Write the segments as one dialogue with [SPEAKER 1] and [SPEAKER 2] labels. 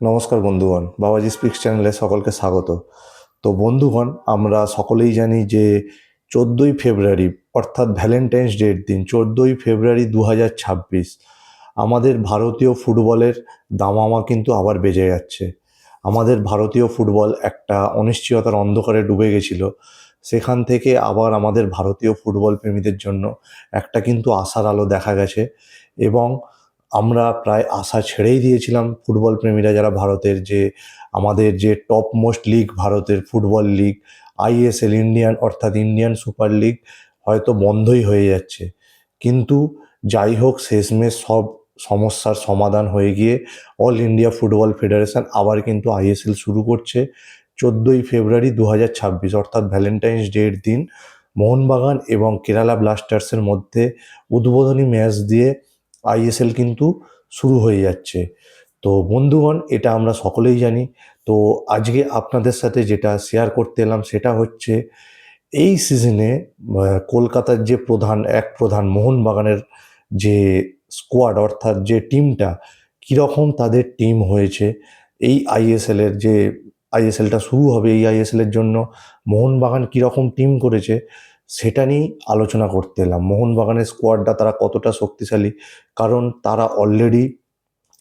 [SPEAKER 1] নমস্কার বন্ধুগণ, বাবাজি স্পিক্স চ্যানেলে সকলকে স্বাগত। তো বন্ধুগণ, আমরা সকলেই জানি যে 14ই ফেব্রুয়ারি অর্থাৎ ভ্যালেন্টাইন্স ডের দিন 14ই ফেব্রুয়ারি 2026 আমাদের ভারতীয় ফুটবলের দামামা কিন্তু আবার বেজে যাচ্ছে। আমাদের ভারতীয় ফুটবল একটা অনিশ্চয়তার অন্ধকারে ডুবে গেছিল, সেখান থেকে আবার আমাদের ভারতীয় ফুটবল প্রেমীদের জন্য একটা কিন্তু আশার আলো দেখা গেছে। এবং আমরা প্রায় আশা ছেড়েই দিয়েছিলাম ফুটবল প্রেমীরা যারা ভারতের, যে আমাদের যে টপ মোস্ট লিগ ভারতের ফুটবল লিগ আইএসএল ইন্ডিয়ান অর্থাৎ ইন্ডিয়ান সুপার লিগ হয়তো বন্ধই হয়ে যাচ্ছে। কিন্তু যাই হোক, শেষমেশ সব সমস্যার সমাধান হয়ে গিয়ে অল ইন্ডিয়া ফুটবল ফেডারেশন আবার কিন্তু আইএসএল শুরু করছে 14ই ফেব্রুয়ারি 2026 অর্থাৎ ভ্যালেন্টাইন্স ডের দিন মোহনবাগান এবং কেরালা ব্লাস্টার্সের মধ্যে উদ্বোধনী ম্যাচ দিয়ে আইএসএল কিন্তু শুরু হয়ে যাচ্ছে। তো বন্ধুগণ, এটা আমরা সকলেই জানি। তো আজকে আপনাদের সাথে যেটা শেয়ার করতে এলাম সেটা হচ্ছে এই সিজনে কলকাতার যে প্রধান মোহনবাগানের যে স্কোয়াড অর্থাৎ যে টিমটা, কীরকম তাদের টিম হয়েছে। এই আইএসএলের যে আইএসএলটা শুরু হবে, এই আইএসএলের জন্য মোহনবাগান কীরকম টিম করেছে সেটা নিয়েই আলোচনা করতে এলাম। মোহনবাগানের স্কোয়াডটা তারা কতটা শক্তিশালী, কারণ তারা অলরেডি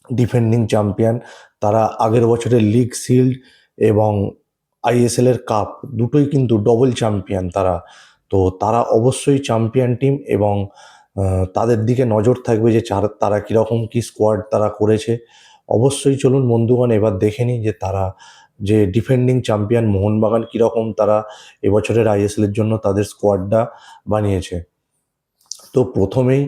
[SPEAKER 1] ডিফেন্ডিং চ্যাম্পিয়ন। তারা আগের বছরের লিগ শিল্ড এবং আইএসএলের কাপ দুটোই কিন্তু ডবল চ্যাম্পিয়ন তারা। তো তারা অবশ্যই চ্যাম্পিয়ন টিম এবং তাদের দিকে নজর থাকবে যে তারা কীরকম কী স্কোয়াড তারা করেছে। অবশ্যই চলুন বন্ধুগণ, এবার দেখে নিই যে তারা যে ডিফেন্ডিং চ্যাম্পিয়ন মোহনবাগান কীরকম তারা এবছরের আইএসএলের জন্য তাদের স্কোয়াডটা বানিয়েছে। তো প্রথমেই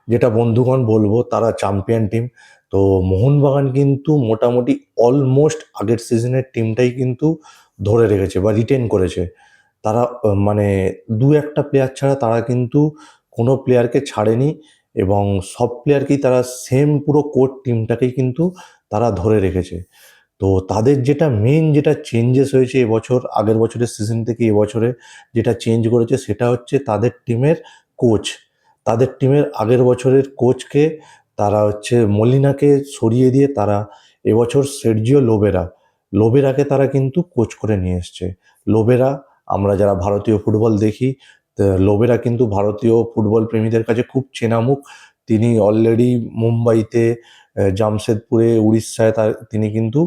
[SPEAKER 1] যেটা বন্ধুগণ বলবো, তারা চ্যাম্পিয়ন টিম। তো মোহনবাগান কিন্তু মোটামুটি অলমোস্ট আগের সিজনের টিমটাই কিন্তু ধরে রেখেছে বা রিটেন করেছে। তারা মানে দু একটা প্লেয়ার ছাড়া তারা কিন্তু কোনো প্লেয়ারকে ছাড়েনি এবং সব প্লেয়ারকেই তারা সেম পুরো কোর টিমটাকেই কিন্তু তারা ধরে রেখেছে। তো তাদের যেটা চেঞ্জেস হয়েছে এবছর আগের বছরের সিজন থেকে এবছরে যেটা চেঞ্জ করেছে সেটা হচ্ছে তাদের টিমের কোচ। তাদের টিমের আগের বছরের কোচকে তারা মলিনাকে সরিয়ে দিয়ে তারা এবছর সের্জিও লোবেরাকে তারা কিন্তু কোচ করে নিয়ে এসছে। লোবেরা, আমরা যারা ভারতীয় ফুটবল দেখি, লোবেরা কিন্তু ভারতীয় ফুটবল প্রেমীদের কাছে খুব চেনা মুখ। তিনি অলরেডি মুম্বাইতে, জামশেদপুরে, উড়িষ্যায় তিনি কিন্তু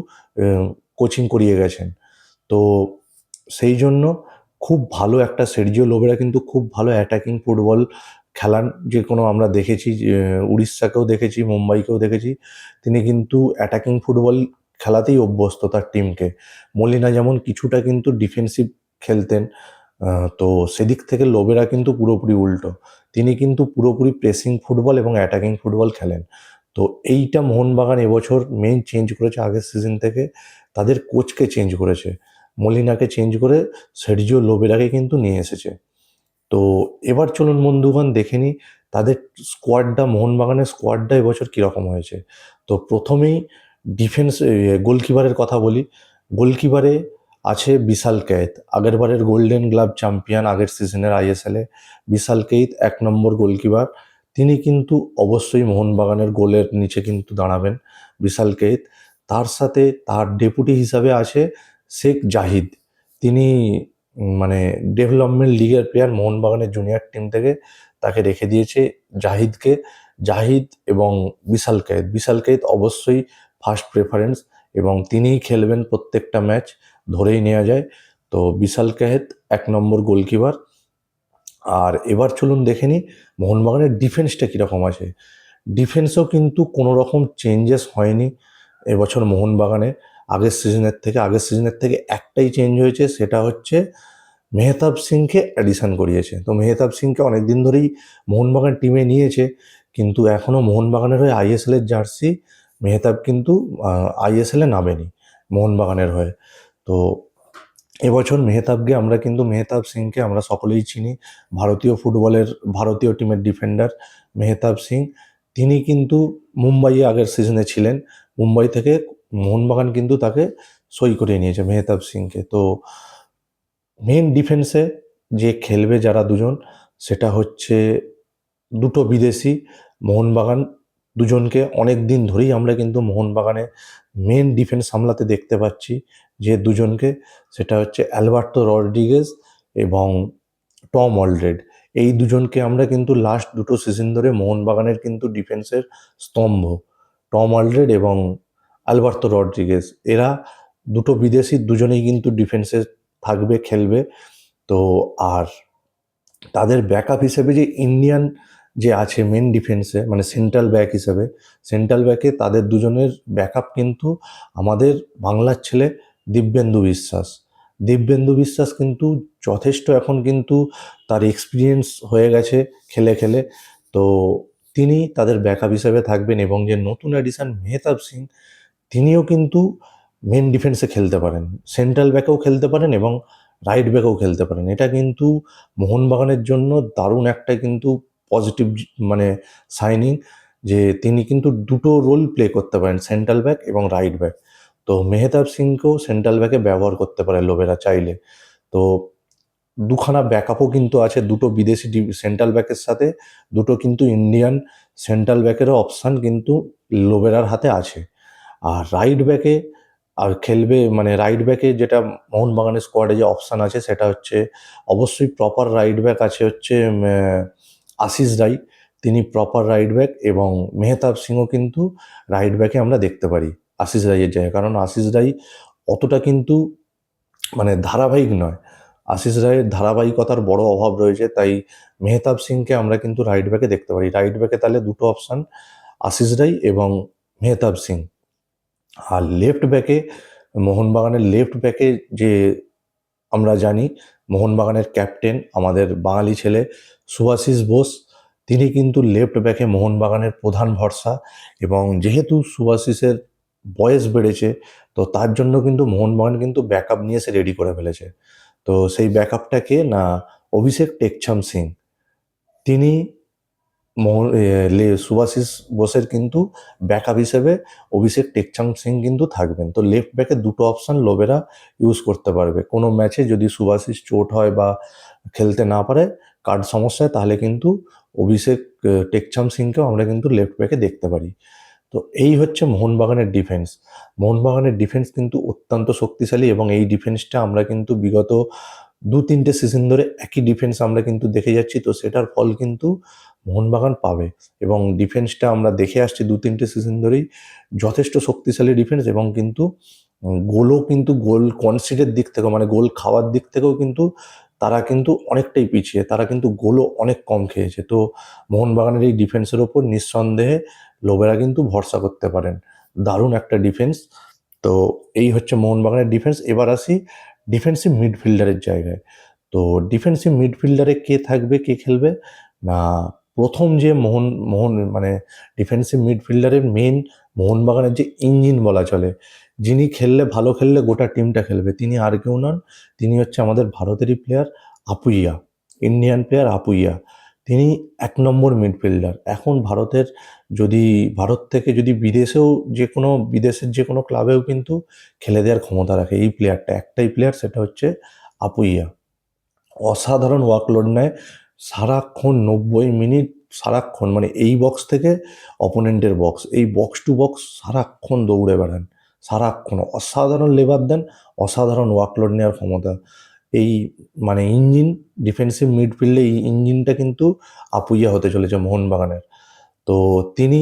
[SPEAKER 1] কোচিং করিয়ে গেছেন। তো সেই জন্য খুব ভালো একটা সের্জিও লোবেরা কিন্তু খুব ভালো অ্যাটাকিং ফুটবল খেলান। যে কোনো আমরা দেখেছি, উড়িষ্যাকেও দেখেছি, মুম্বাইকেও দেখেছি, তিনি কিন্তু অ্যাটাকিং ফুটবল খেলাতেই অভ্যস্ত তার টিমকে। মলিনা যেমন কিছুটা কিন্তু ডিফেন্সিভ খেলতেন, তো সেদিক থেকে লোবেরা কিন্তু পুরোপুরি উল্টো। তিনি কিন্তু পুরোপুরি প্রেসিং ফুটবল এবং অ্যাটাকিং ফুটবল খেলেন। তো এইটা মোহনবাগান এবছর মেইন চেঞ্জ করেছে আগের সিজন থেকে, তাদের কোচকে চেঞ্জ করেছে। মলিনাকে চেঞ্জ করে সের্জিও লোবেরাকে কিন্তু নিয়ে এসেছে। তো এবার চলুন বন্ধুগণ দেখে নিই তাদের স্কোয়াডটা, মোহনবাগানের স্কোয়াডটা এবছর কীরকম হয়েছে। তো প্রথমেই গোলকিপারের কথা বলি। গোলকিপারে আছে বিশাল কেইত, আগেরবারের গোল্ডেন গ্লাভ চ্যাম্পিয়ন আগের সিজনের আইএসএলে। বিশাল কেইত 1 নম্বর গোলকিপার। তিনি কিন্তু অবশ্যই মোহনবাগানের গোলের নিচে কিন্তু দাঁড়াবেন বিশাল কেইত। তার সাথে তার ডেপুটি হিসাবে আছে শেখ জাহিদ। তিনি মানে ডেভেলপমেন্ট লিগের প্লেয়ার, মোহনবাগানের জুনিয়র টিম থেকে তাকে রেখে দিয়েছে জাহিদকে। জাহিদ এবং বিশাল কেইত অবশ্যই ফার্স্ট প্রেফারেন্স এবং তিনিই খেলবেন প্রত্যেকটা ম্যাচ, ধরেই নেওয়া যায়। তো বিশাল কেইত 1 নম্বর গোলকিপার। আর এবার চলুন দেখে নিই মোহনবাগানের ডিফেন্সটা কীরকম আছে। ডিফেন্সও কিন্তু কোনো রকম চেঞ্জেস হয়নি এবছর মোহনবাগানে আগের সিজনের থেকে একটাই চেঞ্জ হয়েছে, সেটা হচ্ছে মেহতাব সিংকে অ্যাডিশন করিয়েছে। তো মেহতাব সিংকে অনেক দিন ধরেই মোহনবাগান টিমে নিয়েছে, কিন্তু এখনও মোহনবাগানের হয়ে আইএসএলের জার্সি মেহতাব কিন্তু আইএসএলে নামেনি মোহনবাগানের হয়ে। তো এবছর মেহতাব সিংকে আমরা সকলেই চিনি, ভারতীয় টিমের ডিফেন্ডার মেহতাব সিং। তিনি কিন্তু মুম্বাইয়ে আগের সিজনে ছিলেন, মুম্বাই থেকে মোহনবাগান কিন্তু তাকে সই করিয়ে নিয়েছে মেহতাব সিংকে। তো মেন ডিফেন্সে যে খেলবে যারা দুজন, সেটা হচ্ছে দুটো বিদেশি। মোহনবাগান দুজনকে অনেক দিন ধরেই আমরা কিন্তু মোহনবাগানে মেন ডিফেন্স সামলাতে দেখতে পাচ্ছি, যে দুজনকে, সেটা হচ্ছে অ্যালবার্তো রড্রিগেজ এবং টম অলড্রেড। এই দুজনকে আমরা কিন্তু লাস্ট দুটো সিজন ধরে মোহনবাগানের কিন্তু ডিফেন্সের স্তম্ভ, টম অলড্রেড এবং অ্যালবার্তো রড্রিগেজ, এরা দুটো বিদেশি, দুজনেই কিন্তু ডিফেন্সে থাকবে, খেলবে। তো আর তাদের ব্যাকআপ হিসেবে যে ইন্ডিয়ান যে আছে মেন ডিফেন্সে, মানে সেন্ট্রাল ব্যাক হিসেবে, সেন্ট্রাল ব্যাকে তাদের দুজনের ব্যাকআপ কিন্তু আমাদের বাংলার ছেলে দিব্যেন্দু বিশ্বাস। দিব্যেন্দু বিশ্বাস কিন্তু যথেষ্ট এখন কিন্তু তার এক্সপিরিয়েন্স হয়ে গেছে খেলে খেলে। তো তিনি তাদের ব্যাকআপ হিসেবে থাকবেন, এবং যে নতুন অ্যাডিশন মেহতাব সিং, তিনিও কিন্তু মেন ডিফেন্সে খেলতে পারেন, সেন্ট্রাল ব্যাকেও খেলতে পারেন এবং রাইট ব্যাকেও খেলতে পারেন। এটা কিন্তু মোহনবাগানের জন্য দারুণ একটা কিন্তু পজিটিভ মানে সাইনিং, যে তিনি কিন্তু দুটো রোল প্লে করতে পারেন, সেন্ট্রাল ব্যাক এবং রাইট ব্যাক। তো মেহতাব সিংকেও সেন্ট্রাল ব্যাকে ব্যবহার করতে পারে লোবেরা চাইলে। তো দুখানা ব্যাকআপও কিন্তু আছে, দুটো বিদেশি সেন্ট্রাল ব্যাকের সাথে দুটো কিন্তু ইন্ডিয়ান সেন্ট্রাল ব্যাকেরও অপশান কিন্তু লোবেরার হাতে আছে। আর রাইট ব্যাকে আর খেলবে, মানে রাইট ব্যাকে যেটা মোহনবাগানের স্কোয়াডে যে অপশান আছে, সেটা হচ্ছে অবশ্যই প্রপার রাইট ব্যাক আছে হচ্ছে আশিস রাই, তিনি প্রপার রাইট ব্যাক, এবং মেহতাব সিংও কিন্তু রাইট ব্যাকে আমরা দেখতে পারি আশিস রাইয়ের জায়গায়। কারণ আশিস রাই অতটা কিন্তু মানে ধারাবাহিক নয়, আশিস রায়ের ধারাবাহিকতার বড় অভাব রয়েছে, তাই মেহতাব সিংকে আমরা কিন্তু রাইট ব্যাকে দেখতে পারি। রাইট ব্যাকে তাহলে দুটো অপশান, আশিস রাই এবং মেহতাব সিং। আর লেফট ব্যাকে, মোহনবাগানের লেফট ব্যাকে যে আমরা জানি মোহনবাগানের ক্যাপ্টেন আমাদের বাঙালি ছেলে সুভাশিস বোস, তিনি কিন্তু লেফট ব্যাকে মোহনবাগানের প্রধান ভরসা। এবং যেহেতু সুভাশিসের বয়স বেড়েছে, তো তার জন্য কিন্তু মোহনবাগান কিন্তু ব্যাকআপ নিয়ে এসে রেডি করে ফেলেছে। তো সেই ব্যাকআপটাকে না, অভিষেক টেকচাম সিং, তিনি সুভাশিস বোসের কিন্তু ব্যাকআপ হিসেবে অভিষেক টেকচাম সিং কিন্তু থাকবেন। তো লেফট ব্যাকে দুটো অপশান লোবেরা ইউজ করতে পারবে। কোনো ম্যাচে যদি সুভাশিস চোট হয় বা খেলতে না পারে, কার্ড সমস্যায়, তাহলে কিন্তু অভিষেক টেকচাম সিংকেও আমরা কিন্তু লেফট ব্যাকে দেখতে পারি। তো এই হচ্ছে মোহনবাগানের ডিফেন্স। মোহনবাগানের ডিফেন্স কিন্তু অত্যন্ত শক্তিশালী, এবং এই ডিফেন্সটা আমরা কিন্তু বিগত 2-3টে সিজন ধরে একই ডিফেন্স আমরা কিন্তু দেখে যাচ্ছি। তো সেটার ফল কিন্তু মোহনবাগান পাবে, এবং ডিফেন্সটা আমরা দেখে আসছি 2-3টে সিজন ধরেই, যথেষ্ট শক্তিশালী ডিফেন্স। এবং কিন্তু গোলও কিন্তু, গোল কনসিডের দিক থেকেও, মানে গোল খাওয়ার দিক থেকেও কিন্তু তারা কিন্তু অনেকটাই পিছিয়ে, তারা কিন্তু গোলও অনেক কম খেয়েছে। তো মোহনবাগানের এই ডিফেন্সের ওপর নিঃসন্দেহে লোবেরা কিন্তু ভরসা করতে পারেন। দারুণ একটা ডিফেন্স। তো এই হচ্ছে মোহনবাগানের ডিফেন্স। এবার আসি ডিফেন্সিভ মিডফিল্ডারের জায়গায়। তো ডিফেন্সিভ মিডফিল্ডারে কে থাকবে, কে খেলবে না, প্রথম যে মোহন মোহন মানে ডিফেন্সিভ মিডফিল্ডারের মেন, মোহনবাগানের যে ইঞ্জিন বলা চলে, যিনি খেললে, ভালো খেললে গোটা টিমটা খেলবে, তিনি আর কেউ নন, তিনি হচ্ছে আমাদের ভারতেরই player Apuia, Indian player Apuia. তিনি 1 নম্বর মিডফিল্ডার। এখন ভারতের, যদি ভারত থেকে যদি বিদেশেও, যে কোনো বিদেশের যে কোনো ক্লাবেও কিন্তু খেলে দেওয়ার ক্ষমতা রাখে এই প্লেয়ারটা, একটাই প্লেয়ার, সেটা হচ্ছে আপুইয়া। অসাধারণ ওয়ার্কলোড নেয়, সারাক্ষণ 90 মিনিট, সারাক্ষণ, মানে এই বক্স থেকে অপোনেন্টের বক্স, এই বক্স টু বক্স সারাক্ষণ দৌড়ে বেড়ান, সারাক্ষণ অসাধারণ লেবার দেন, অসাধারণ ওয়ার্কলোড নেওয়ার ক্ষমতা। এই মানে ইঞ্জিন, ডিফেন্সিভ মিডফিল্ডে এই ইঞ্জিনটা কিন্তু আপুইয়া হতে চলেছে মোহনবাগানের। তো তিনি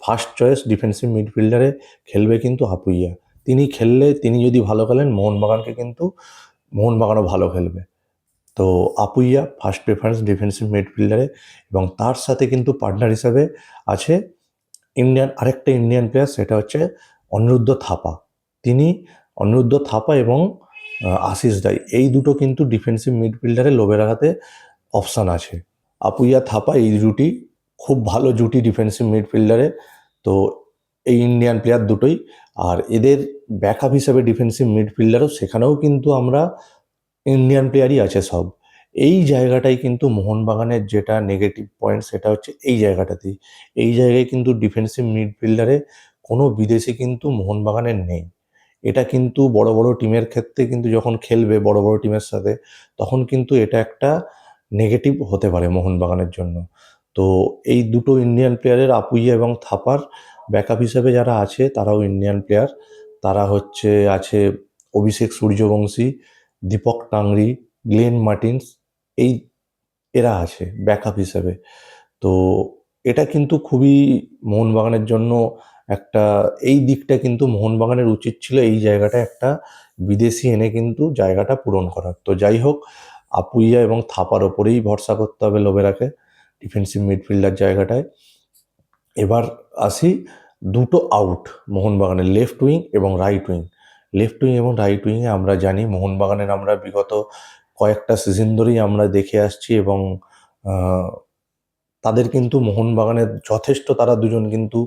[SPEAKER 1] ফার্স্ট চয়েস ডিফেন্সিভ মিডফিল্ডারে খেলবে কিন্তু আপুইয়া। তিনি খেললে, তিনি যদি ভালো খেলেন, মোহনবাগানকে কিন্তু, মোহনবাগানও ভালো খেলবে। তো আপুইয়া ফার্স্ট প্রেফারেন্স ডিফেন্সিভ মিডফিল্ডারে। এবং তার সাথে কিন্তু পার্টনার হিসাবে আছে আরেকটা ইন্ডিয়ান প্লেয়ার, সেটা হচ্ছে অনিরুদ্ধ থাপা। তিনি, অনিরুদ্ধ থাপা এবং আশিস রাই, এই দুটো কিন্তু ডিফেন্সিভ মিডফিল্ডারে লোবেরার হাতে অপশান আছে। আপুইয়া থাপা এই জুটি খুব ভালো জুটি ডিফেন্সিভ মিডফিল্ডারে। তো এই ইন্ডিয়ান প্লেয়ার দুটোই, আর এদের ব্যাকআপ হিসেবে ডিফেন্সিভ মিডফিল্ডারও, সেখানেও কিন্তু আমরা ইন্ডিয়ান প্লেয়ারই আছে সব। এই জায়গাটাই কিন্তু মোহনবাগানের যেটা নেগেটিভ পয়েন্ট, সেটা হচ্ছে এই জায়গাটাতেই। এই জায়গায় কিন্তু ডিফেন্সিভ মিডফিল্ডারে কোনো বিদেশি কিন্তু মোহনবাগানের নেই। এটা কিন্তু বড় বড় টিমের ক্ষেত্রে কিন্তু যখন খেলবে বড় বড় টিমের সাথে, তখন কিন্তু এটা একটা নেগেটিভ হতে পারে মোহনবাগানের জন্য। তো এই দুটো ইন্ডিয়ান প্লেয়ারের আপুইয়া এবং থাপার ব্যাকআপ হিসেবে যারা আছে তারাও ইন্ডিয়ান প্লেয়ার। তারা আছে অভিষেক সূর্যবংশী, দীপক টাংরি, গ্লেন মার্টিন্স, এই এরা আছে ব্যাকআপ হিসেবে। তো এটা কিন্তু খুবই মোহনবাগানের জন্য একটা, এই দিকটা কিন্তু মোহনবাগানের উচিত ছিল এই জায়গাটা একটা বিদেশি এনে কিন্তু জায়গাটা পূরণ করার। তো যাই হোক, আপুইয়া এবং থাপার ওপরেই ভরসা করতে হবে লোবেরাকে ডিফেন্সিভ মিডফিল্ডার জায়গাটায়। এবার আসি দুটো আউট মোহনবাগানের, লেফট উইং এবং রাইট উইং। লেফট উইং এবং রাইট উইংয়ে আমরা জানি মোহনবাগানের আমরা বিগত কয়েকটা সিজন ধরেই আমরা দেখে আসছি এবং তাদের কিন্তু মোহনবাগানের যথেষ্ট, তারা দুজন কিন্তু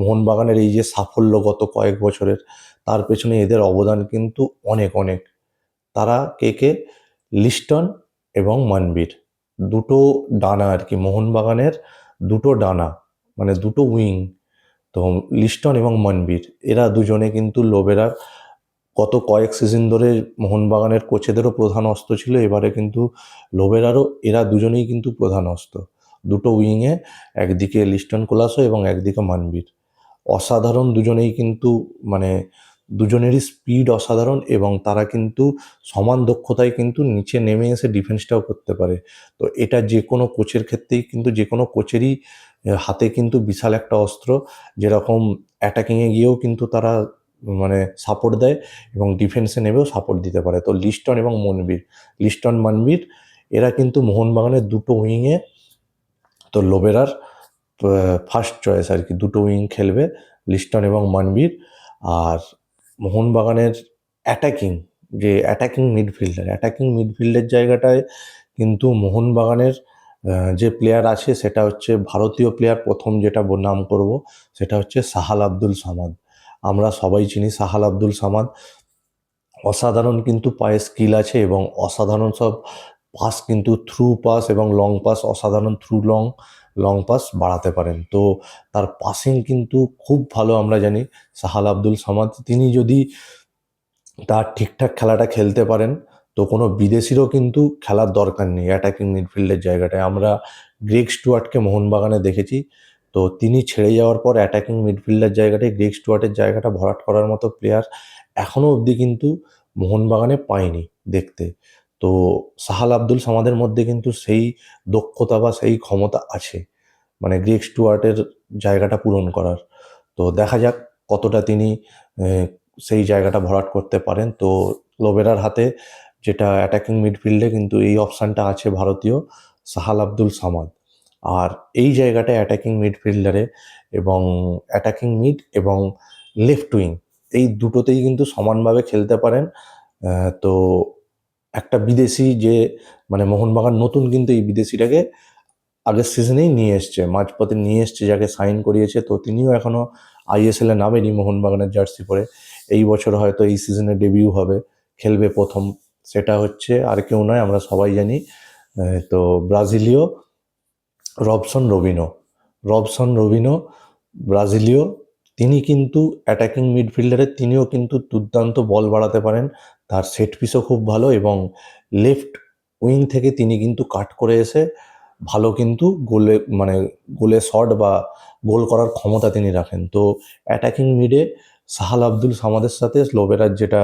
[SPEAKER 1] মোহনবাগানের এই যে সাফল্য গত কয়েক বছরের, তার পেছনে এদের অবদান কিন্তু অনেক অনেক। তারা কে লিস্টন এবং মানবীর, দুটো ডানা আর কি, মোহনবাগানের দুটো ডানা, মানে দুটো উইং। তো লিস্টন এবং মনবীর এরা দুজনে কিন্তু লোবেরার গত কয়েক সিজন ধরে মোহনবাগানের কোচেদেরও প্রধান অস্ত্র ছিল, এবারে কিন্তু লোবেরারও এরা দুজনেই কিন্তু প্রধান অস্ত্র। দুটো উইংয়ে একদিকে লিস্টন কোলাসো এবং একদিকে মানবীর, অসাধারণ দুজনেই কিন্তু, মানে দুজনেরই স্পিড অসাধারণ এবং তারা কিন্তু সমান দক্ষতায় কিন্তু নিচে নেমে এসে ডিফেন্সটাও করতে পারে। তো এটা যে কোনো কোচের ক্ষেত্রেই কিন্তু, যে কোনো কোচেরই হাতে কিন্তু বিশাল একটা অস্ত্র, যেরকম অ্যাটাকিংয়ে গিয়েও কিন্তু তারা মানে সাপোর্ট দেয় এবং ডিফেন্সে নেমেও সাপোর্ট দিতে পারে। তো লিস্টন এবং মনবীর, লিস্টন মানবীর এরা কিন্তু মোহনবাগানের দুটো উইংয়ে, তো লোবেরার ফার্স্ট চয়েস আর কি, দুটো উইং খেলবে লিস্টন এবং মানবীর। আর মোহনবাগানের অ্যাটাকিং, যে অ্যাটাকিং মিডফিল্ডের জায়গাটায় কিন্তু মোহনবাগানের যে প্লেয়ার আছে সেটা হচ্ছে ভারতীয় প্লেয়ার, প্রথম যেটা নাম করব সেটা হচ্ছে সাহাল আব্দুল সামাদ। আমরা সবাই চিনি সাহাল আব্দুল সামাদ, অসাধারণ কিন্তু পায়ে স্কিল আছে এবং অসাধারণ সব পাস কিন্তু থ্রু পাস এবং লং পাস, অসাধারণ থ্রু লং পাস বাড়াতে পারেন। তো তার পাসিং কিন্তু খুব ভালো আমরা জানি সাহাল আব্দুল সামাদ। তিনি যদি তার ঠিকঠাক খেলাটা খেলতে পারেন তো কোনো বিদেশিরও কিন্তু খেলার দরকার নেই অ্যাটাকিং মিডফিল্ডের জায়গাটায়। আমরা গ্রেগ স্টুয়ার্টকে মোহনবাগানে দেখেছি, তো তিনি ছেড়ে যাওয়ার পর অ্যাটাকিং মিডফিল্ডের জায়গাটায় গ্রেগ স্টুয়ার্টের জায়গাটা ভরাট করার মতো প্লেয়ার এখনও অবধি কিন্তু মোহনবাগানে পায়নি দেখতে। তো সাহাল আব্দুল সামাদের মধ্যে কিন্তু সেই দক্ষতা বা সেই ক্ষমতা আছে, মানে গ্রেগ স্টুয়ার্টের জায়গাটা পূরণ করার। তো দেখা যাক কতটা তিনি সেই জায়গাটা ভরাট করতে পারেন। তো লোবেরার হাতে যেটা অ্যাটাকিং মিডফিল্ডে কিন্তু এই অপশানটা আছে ভারতীয় সাহাল আব্দুল সামাদ। আর এই জায়গাটা অ্যাটাকিং মিডফিল্ডারে এবং অ্যাটাকিং মিড এবং লেফট উইং এই দুটোতেই কিন্তু সমানভাবে খেলতে পারেন। তো একটা বিদেশি যে, মানে মোহনবাগান নতুন কিন্তু এই বিদেশিটাকে আগের সিজনেই নিয়ে এসছে, মাঝপথে নিয়ে এসছে, যাকে সাইন করিয়েছে। তো তিনিও এখনও আইএসএলে নামেনি মোহনবাগানের জার্সি পরে। এই বছর হয়তো এই সিজনে ডেবিউ হবে, খেলবে প্রথম। সেটা হচ্ছে আর কেউ নয়, আমরা সবাই জানি, তো ব্রাজিলীয় রবসন রবিনো ব্রাজিলীয়। তিনি কিন্তু অ্যাটাকিং মিডফিল্ডারে, তিনিও কিন্তু দুর্দান্ত বল বাড়াতে পারেন, তার সেট পিসও খুব ভালো এবং লেফট উইং থেকে তিনি কিন্তু কাট করে এসে ভালো কিন্তু গোলে শট বা গোল করার ক্ষমতা তিনি রাখেন। তো অ্যাটাকিং মিডে সাহাল আব্দুল সামাদের সাথে স্লোবেরার যেটা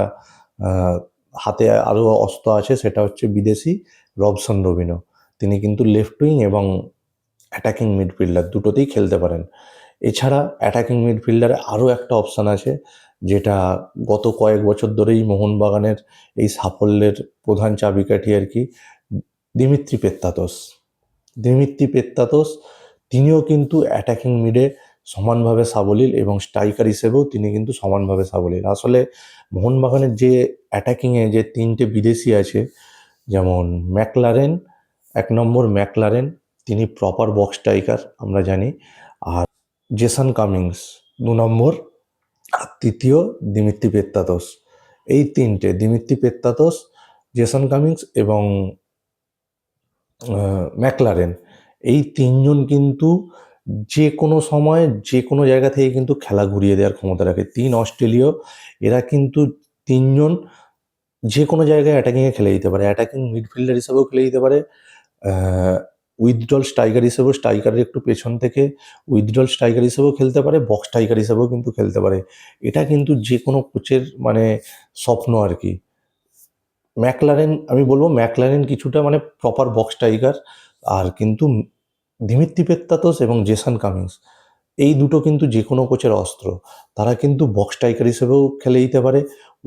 [SPEAKER 1] হাতে আরও অস্ত্র আছে সেটা হচ্ছে বিদেশি রবসন রবিনো। তিনি কিন্তু লেফট উইং এবং অ্যাটাকিং মিডফিল্ডার দুটোতেই খেলতে পারেন। এছাড়া অ্যাটাকিং মিডফিল্ডারে আরও একটা অপশান আছে, যেটা গত কয়েক বছর ধরেই মোহনবাগানের এই সাফল্যের প্রধান চাবিকাঠি আর কি, দিমিত্রি পেত্তাতোস। তিনিও কিন্তু অ্যাটাকিং মিডে সমানভাবে সাবলীল এবং স্ট্রাইকার হিসেবেও তিনি কিন্তু সমানভাবে সাবলীল। আসলে মোহনবাগানের যে অ্যাটাকিংয়ে যে তিনটে বিদেশি আছে, যেমন ম্যাকলারেন, এক নম্বর ম্যাকলারেন, তিনি প্রপার বক্স স্ট্রাইকার আমরা জানি। আর জেসন কামিংস 2 নম্বর, আর তৃতীয় দিমিত্রি পেত্তাতোস। এই তিনটে, দিমিত্রি পেত্তাতোস, জেসন কামিংস এবং ম্যাকলারেন, এই তিনজন কিন্তু যে কোনো সময় যে কোনো জায়গা থেকে কিন্তু খেলা ঘুরিয়ে দেওয়ার ক্ষমতা রাখে। 3 অস্ট্রেলীয়, এরা কিন্তু তিনজন যে কোনো জায়গায় অ্যাটাকিংয়ে খেলে দিতে পারে, অ্যাটাকিং মিডফিল্ডার হিসেবেও খেলে দিতে পারে, উইথড্রল স্ট্রাইকার হিসেবেও, স্ট্রাইকারের একটু পেছন থেকে উইথড্রল স্ট্রাইকার হিসেবেও খেলতে পারে, বক্স স্ট্রাইকার হিসেবেও কিন্তু খেলতে পারে। এটা কিন্তু যে কোনো কোচের মানে স্বপ্ন আর কি। ম্যাকলারেন, আমি বলবো ম্যাকলারেন কিছুটা মানে প্রপার বক্স স্ট্রাইকার। আর কিন্তু দিমিত্রি পেত্তাতোস এবং জেসন কামিন্স, এই দুটো কিন্তু যে কোনো কোচের অস্ত্র। তারা কিন্তু বক্স স্ট্রাইকার হিসেবেও খেলে দিতে পারে,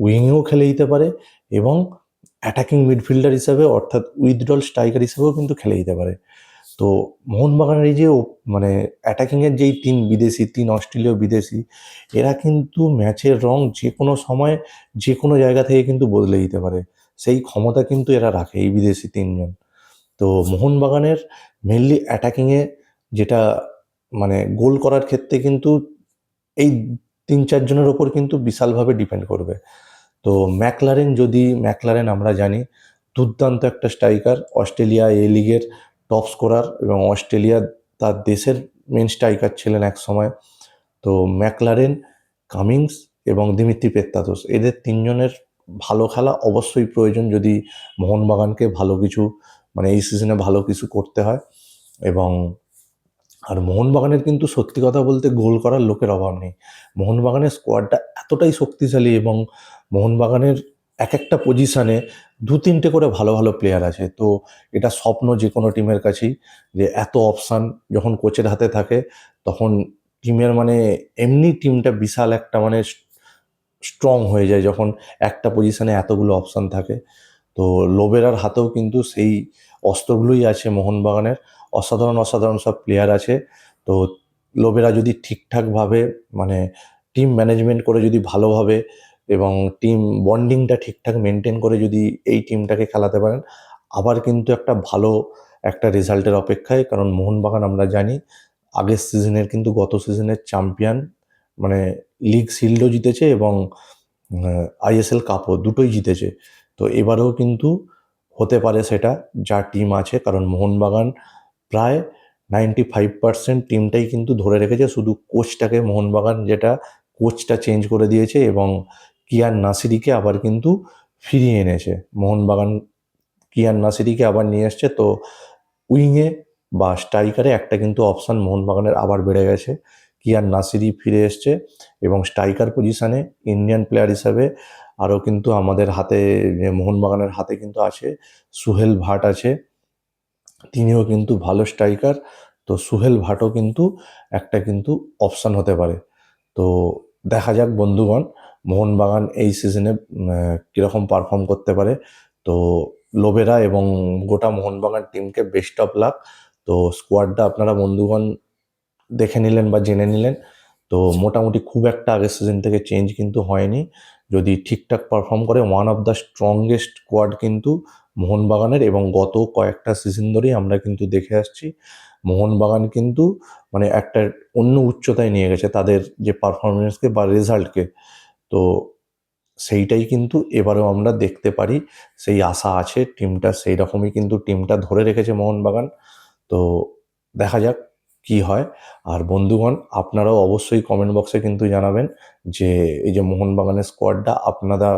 [SPEAKER 1] উইংয়েও খেলে দিতে পারে, এবং অ্যাটাকিং মিডফিল্ডার হিসেবে অর্থাৎ উইথড্রল স্ট্রাইকার হিসেবেও কিন্তু খেলে দিতে পারে। তো মোহনবাগানের এই যে মানে অ্যাটাকিংয়ের যেই 3 বিদেশি, 3 অস্ট্রেলীয় বিদেশি, এরা কিন্তু ম্যাচের রং যে কোনো সময় যে কোনো জায়গা থেকে কিন্তু বদলে দিতে পারে। সেই ক্ষমতা কিন্তু এরা রাখে, এই বিদেশি 3 জন। তো মোহনবাগানের মেনলি অ্যাটাকিংয়ে যেটা মানে গোল করার ক্ষেত্রে কিন্তু এই 3-4 জনের ওপর কিন্তু বিশালভাবে ডিপেন্ড করবে। তো ম্যাকলারেন আমরা জানি দুর্দান্ত একটা স্ট্রাইকার, অস্ট্রেলিয়া এ লিগের টপ স্কোরার, এবং অস্ট্রেলিয়া তার দেশের মেন স্ট্রাইকার ছিলেন এক সময়। তো ম্যাকলারেন, কামিন্স এবং দিমিত্রি পেত্তাতোস, এদের 3 জনের ভালো খেলা অবশ্যই প্রয়োজন যদি মোহনবাগানকে ভালো কিছু মানে এই সিজনে ভালো কিছু করতে হয়। এবং আর মোহনবাগানের কিন্তু সত্যি কথা বলতে গোল করার লোকের অভাব নেই। মোহনবাগানের স্কোয়াডটা এতটাই শক্তিশালী, এবং মোহনবাগানের এক একটা পজিশানে 2-3টে করে ভালো ভালো প্লেয়ার আছে। তো এটা স্বপ্ন যে কোনো টিমের কাছেই, যে এত অপশান যখন কোচের হাতে থাকে তখন টিমের মানে এমনি টিমটা বিশাল একটা মানে স্ট্রং হয়ে যায় যখন একটা পজিশানে এতগুলো অপশান থাকে। তো লোবেরার হাতেও কিন্তু সেই অস্ত্রগুলোই আছে মোহনবাগানের। অসাধারণ অসাধারণ সব প্লেয়ার আছে। তো লোবেরা যদি ঠিকঠাকভাবে মানে টিম ম্যানেজমেন্ট করে যদি ভালোভাবে এবং টিম বন্ডিংটা ঠিকঠাক মেনটেন করে যদি এই টিমটাকে খেলাতে পারেন, আবার কিন্তু একটা ভালো একটা রেজাল্টের অপেক্ষায়। কারণ মোহনবাগান আমরা জানি আগের সিজনের কিন্তু গত সিজনের চ্যাম্পিয়ন, মানে লিগ শিল্ডও জিতেছে এবং আইএসএল কাপও দুটোই জিতেছে। তো এবারেও কিন্তু হতে পারে সেটা, যা টিম আছে। কারণ মোহনবাগান প্রায় 95% টিমটাই কিন্তু ধরে রেখেছে, শুধু কোচটাকে মোহনবাগান যেটা কোচটা চেঞ্জ করে দিয়েছে, এবং কিয়ান নাসিরিকে আবার কিন্তু ফিরিয়ে এনেছে মোহনবাগান। কিয়ান নাসিরিকে আবার নিয়ে এসছে। তো উইংয়ে বা স্ট্রাইকারে একটা কিন্তু অপশান মোহনবাগানের আবার বেড়ে গেছে। কিয়ান নাসিরি ফিরে এসছে, এবং স্ট্রাইকার পজিশানে ইন্ডিয়ান প্লেয়ার হিসাবে আরও কিন্তু আমাদের হাতে, মোহনবাগানের হাতে কিন্তু আছে সুহেল ভাট আছে, তিনিও কিন্তু ভালো স্ট্রাইকার। তো সুহেল ভাটও কিন্তু একটা কিন্তু অপশান হতে পারে। তো দেখা যাক বন্ধুগণ, মোহনবাগান এই সিজনে কীরকম পারফর্ম করতে পারে। তো লোবেরা এবং গোটা মোহনবাগান টিমকে বেস্ট অফ লাক। তো স্কোয়াডটা আপনারা বন্ধুগণ দেখে নিলেন বা জেনে নিলেন। তো মোটামুটি খুব একটা আগের সিজন থেকে চেঞ্জ কিন্তু হয়নি। যদি ঠিকঠাক পারফর্ম করে, one of the strongest squad কিন্তু মোহনবাগানের, এবং গত কয়েকটা সিজন ধরেই আমরা কিন্তু দেখে আসছি মোহনবাগান কিন্তু মানে একটা অন্য উচ্চতায় নিয়ে গেছে তাদের যে পারফরমেন্সকে বা রেজাল্টকে। তো সেইটাই কিন্তু এবারেও আমরা দেখতে পারি, সেই আশা আছে টিমটা, সেই রকমই কিন্তু টিমটা ধরে রেখেছে মোহনবাগান। তো দেখা যাক কি হয়। আর বন্ধুগণ, আপনারাও অবশ্যই কমেন্ট বক্সে কিন্তু জানাবেন যে এই যে মোহনবাগানের স্কোয়াডটা আপনারা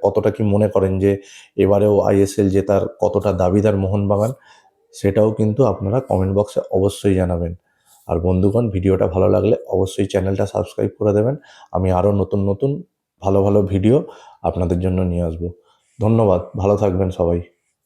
[SPEAKER 1] কতটা কি মনে করেন যে এবারেও আইএসএল জেতার কতটা দাবিদার মোহনবাগান, সেটাও কিন্তু আপনারা কমেন্ট বক্সে অবশ্যই জানাবেন। আর বন্ধুগণ, ভিডিওটা ভালো লাগলে অবশ্যই চ্যানেলটা সাবস্ক্রাইব করে দেবেন। আমি আরও নতুন নতুন ভালো ভালো ভিডিও আপনাদের জন্য নিয়ে আসবো। ধন্যবাদ, ভালো থাকবেন সবাই।